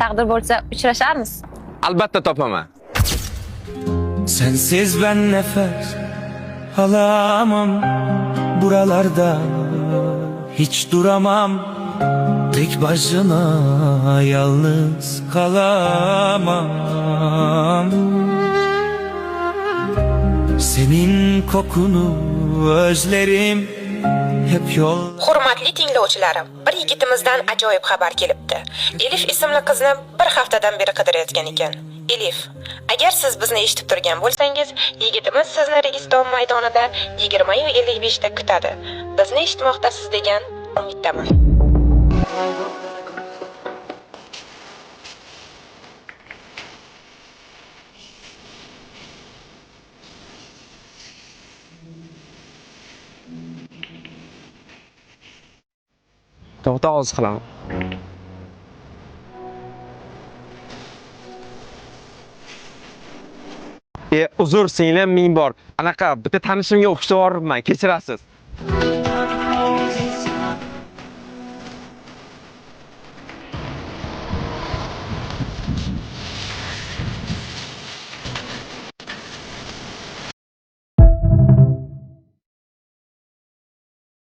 taqdir bo'lsa uchrasharmiz. Albatta topaman. Sensiz ben nefes alamam, buralarda hiç duramam. Tek başına yalnız kalamam. Senin kokunu özlerim hep yol. Hurmatli tinglovchilarim, bir yigitimizdan ajoyib xabar kelibdi. Elif ismli qizni bir haftadan beri qidirayotgan ekan. Elif, agar siz bizni eshitib turgan bo'lsangiz, yigitimiz sizni Registon maydonida 20:55 da kutadi. Bizni eshitmoqdasiz degan umiddaman. To'xta, oz qilaman. Uzr, singlim ming bor. Anaqa bitta tanishimga o'xshab boribman, kechirasiz.